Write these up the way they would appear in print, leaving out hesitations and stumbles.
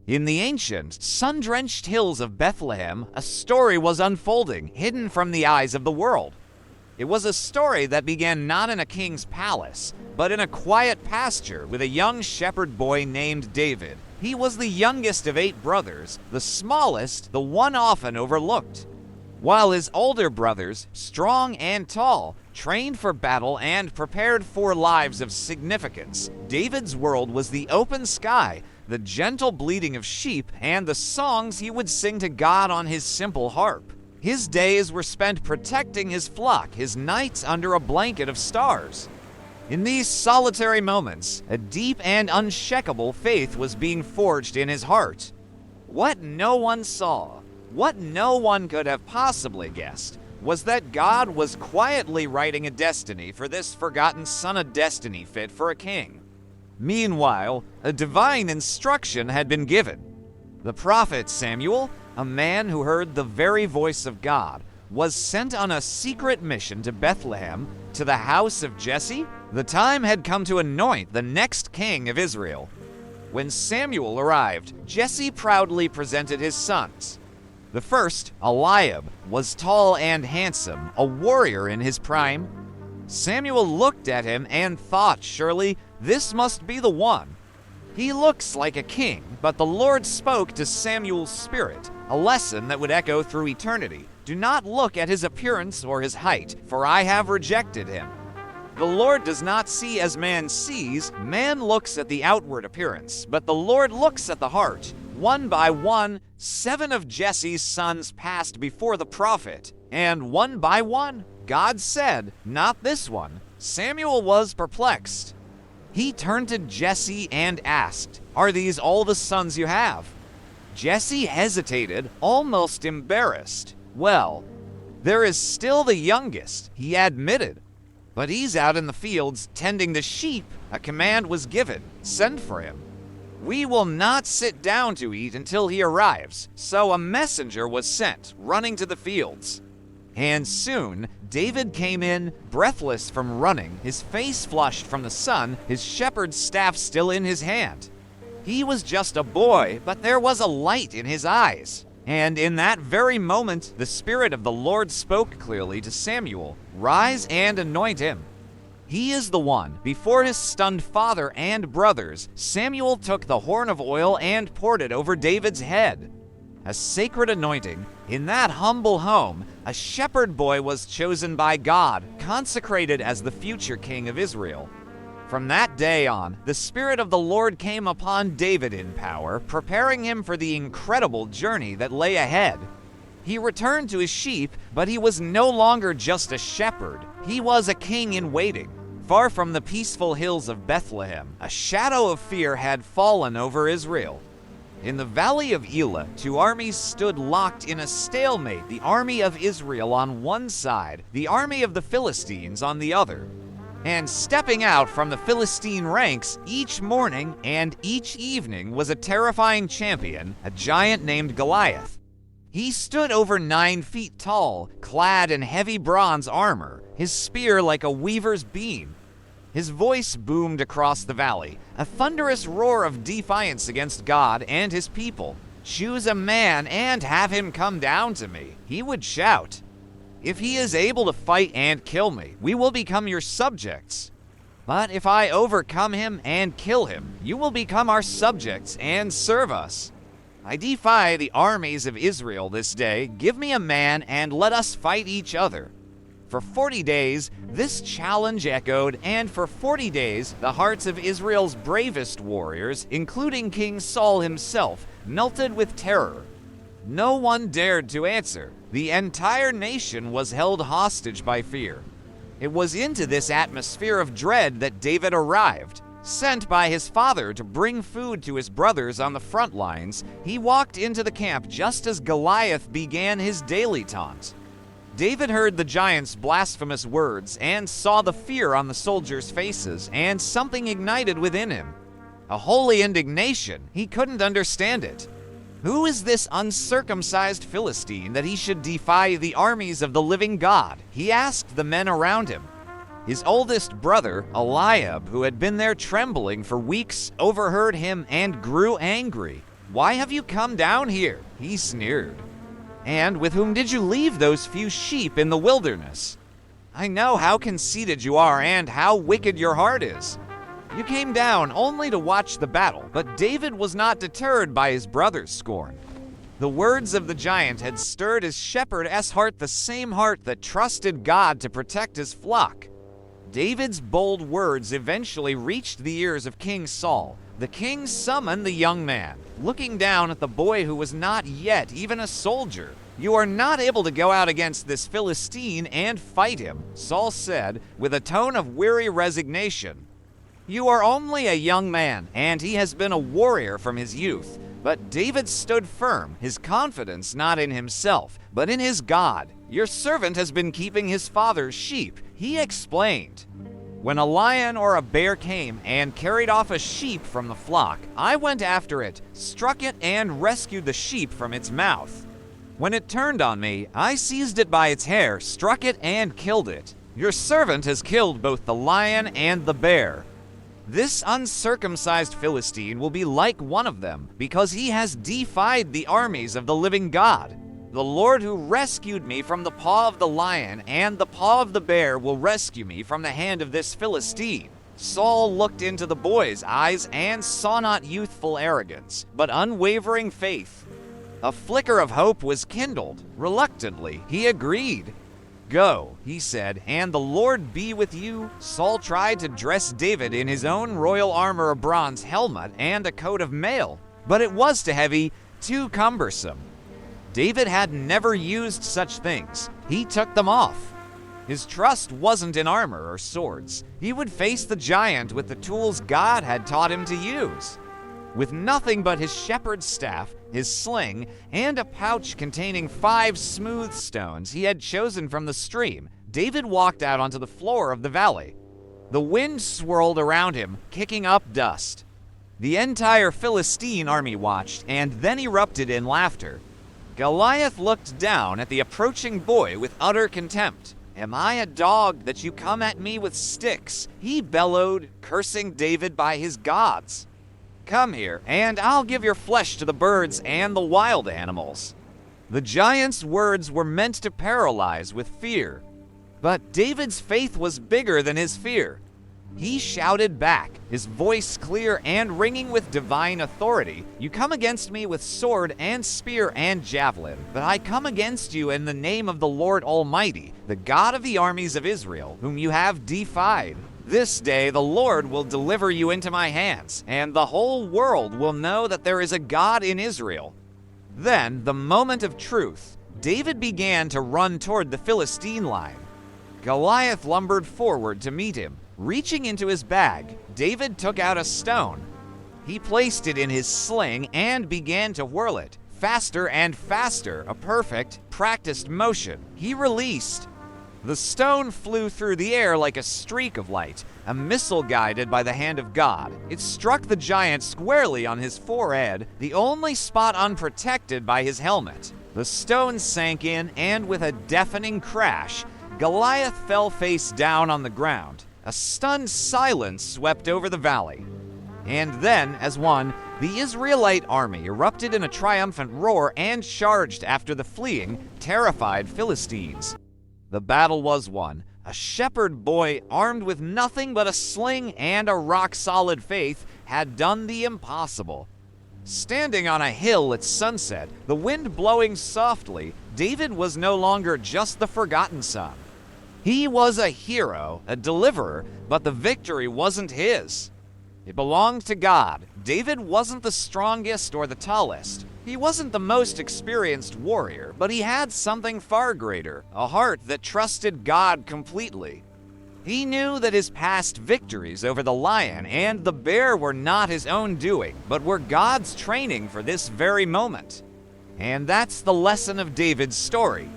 In the ancient, sun-drenched hills of Bethlehem, a story was unfolding, hidden from the eyes of the world. It was a story that began not in a king's palace, but in a quiet pasture with a young shepherd boy named David. He was the youngest of 8 brothers, the smallest, the one often overlooked. While his older brothers, strong and tall, trained for battle and prepared for lives of significance, David's world was the open sky, the gentle bleating of sheep, and the songs he would sing to God on his simple harp. His days were spent protecting his flock, his nights under a blanket of stars. In these solitary moments, a deep and unshakable faith was being forged in his heart. What no one saw, what no one could have possibly guessed, was that God was quietly writing a destiny for this forgotten son of destiny fit for a king. Meanwhile, a divine instruction had been given. The prophet Samuel, a man who heard the very voice of God, was sent on a secret mission to Bethlehem, to the house of Jesse. The time had come to anoint the next king of Israel. When Samuel arrived, Jesse proudly presented his sons. The first, Eliab, was tall and handsome, a warrior in his prime. Samuel looked at him and thought, surely, this must be the one. He looks like a king, but the Lord spoke to Samuel's spirit, a lesson that would echo through eternity. Do not look at his appearance or his height, for I have rejected him. The Lord does not see as man sees. Man looks at the outward appearance, but the Lord looks at the heart. One by one, 7 of Jesse's sons passed before the prophet, and one by one, God said, "Not this one." Samuel was perplexed. He turned to Jesse and asked, "Are these all the sons you have?" Jesse hesitated, almost embarrassed. "Well, there is still the youngest," he admitted. "But he's out in the fields tending the sheep. A command was given. Send for him. We will not sit down to eat until he arrives." So a messenger was sent, running to the fields. And soon, David came in, breathless from running, his face flushed from the sun, his shepherd's staff still in his hand. He was just a boy, but there was a light in his eyes. And in that very moment, the Spirit of the Lord spoke clearly to Samuel, "Rise and anoint him." He is the one. Before his stunned father and brothers, Samuel took the horn of oil and poured it over David's head. A sacred anointing. In that humble home, a shepherd boy was chosen by God, consecrated as the future king of Israel. From that day on, the Spirit of the Lord came upon David in power, preparing him for the incredible journey that lay ahead. He returned to his sheep, but he was no longer just a shepherd. He was a king in waiting. Far from the peaceful hills of Bethlehem, a shadow of fear had fallen over Israel. In the valley of Elah, 2 armies stood locked in a stalemate, the army of Israel on one side, the army of the Philistines on the other. And stepping out from the Philistine ranks each morning and each evening was a terrifying champion, a giant named Goliath. He stood over 9 feet tall, clad in heavy bronze armor, his spear like a weaver's beam. His voice boomed across the valley, a thunderous roar of defiance against God and his people. "Choose a man and have him come down to me," he would shout. "If he is able to fight and kill me, we will become your subjects. But if I overcome him and kill him, you will become our subjects and serve us. I defy the armies of Israel this day. Give me a man and let us fight each other." For 40 days, this challenge echoed, and for 40 days, the hearts of Israel's bravest warriors, including King Saul himself, melted with terror. No one dared to answer. The entire nation was held hostage by fear. It was into this atmosphere of dread that David arrived. Sent by his father to bring food to his brothers on the front lines, he walked into the camp just as Goliath began his daily taunt. David heard the giant's blasphemous words and saw the fear on the soldiers' faces, and something ignited within him. A holy indignation. He couldn't understand it. Who is this uncircumcised Philistine that he should defy the armies of the living God? He asked the men around him. His oldest brother, Eliab, who had been there trembling for weeks, overheard him and grew angry. Why have you come down here?" he sneered. "And with whom did you leave those few sheep in the wilderness? I know how conceited you are and how wicked your heart is. You came down only to watch the battle, but David was not deterred by his brother's scorn." The words of the giant had stirred his shepherd's heart, the same heart that trusted God to protect his flock. David's bold words eventually reached the ears of King Saul. The king summoned the young man, looking down at the boy who was not yet even a soldier. "You are not able to go out against this Philistine and fight him," Saul said with a tone of weary resignation. "You are only a young man, and he has been a warrior from his youth." But David stood firm, his confidence not in himself, but in his God. "Your servant has been keeping his father's sheep," he explained. "When a lion or a bear came and carried off a sheep from the flock, I went after it, struck it, and rescued the sheep from its mouth. When it turned on me, I seized it by its hair, struck it, and killed it. Your servant has killed both the lion and the bear. This uncircumcised Philistine will be like one of them, because he has defied the armies of the living God. The Lord who rescued me from the paw of the lion and the paw of the bear will rescue me from the hand of this Philistine." Saul looked into the boy's eyes and saw not youthful arrogance, but unwavering faith. A flicker of hope was kindled. Reluctantly, he agreed. "Go," he said, "and the Lord be with you." Saul tried to dress David in his own royal armor, a bronze helmet, and a coat of mail, but it was too heavy, too cumbersome. David had never used such things. He took them off. His trust wasn't in armor or swords. He would face the giant with the tools God had taught him to use. With nothing but his shepherd's staff, his sling, and a pouch containing 5 smooth stones he had chosen from the stream, David walked out onto the floor of the valley. The wind swirled around him, kicking up dust. The entire Philistine army watched and then erupted in laughter. Goliath looked down at the approaching boy with utter contempt. "Am I a dog that you come at me with sticks?" he bellowed, cursing David by his gods. "Come here, and I'll give your flesh to the birds and the wild animals." The giant's words were meant to paralyze with fear. But David's faith was bigger than his fear. He shouted back, his voice clear and ringing with divine authority, "You come against me with sword and spear and javelin, but I come against you in the name of the Lord Almighty, the God of the armies of Israel, whom you have defied. This day the Lord will deliver you into my hands, and the whole world will know that there is a God in Israel." Then, the moment of truth, David began to run toward the Philistine line. Goliath lumbered forward to meet him. Reaching into his bag, David took out a stone. He placed it in his sling and began to whirl it, faster and faster, a perfect, practiced motion. He released. The stone flew through the air like a streak of light, a missile guided by the hand of God. It struck the giant squarely on his forehead, the only spot unprotected by his helmet. The stone sank in, and with a deafening crash, Goliath fell face down on the ground. A stunned silence swept over the valley. And then, as one, the Israelite army erupted in a triumphant roar and charged after the fleeing, terrified Philistines. The battle was won. A shepherd boy, armed with nothing but a sling and a rock-solid faith, had done the impossible. Standing on a hill at sunset, the wind blowing softly, David was no longer just the forgotten son. He was a hero, a deliverer, but the victory wasn't his. It belonged to God. David wasn't the strongest or the tallest. He wasn't the most experienced warrior, but he had something far greater, a heart that trusted God completely. He knew that his past victories over the lion and the bear were not his own doing, but were God's training for this very moment. And that's the lesson of David's story.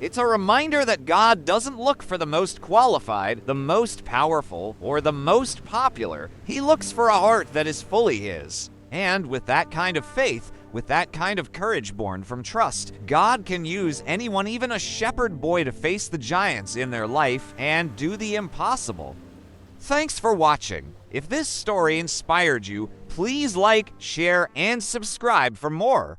It's a reminder that God doesn't look for the most qualified, the most powerful, or the most popular. He looks for a heart that is fully his. And with that kind of faith, with that kind of courage born from trust, God can use anyone, even a shepherd boy, to face the giants in their life and do the impossible. Thanks for watching. If this story inspired you, please like, share, and subscribe for more.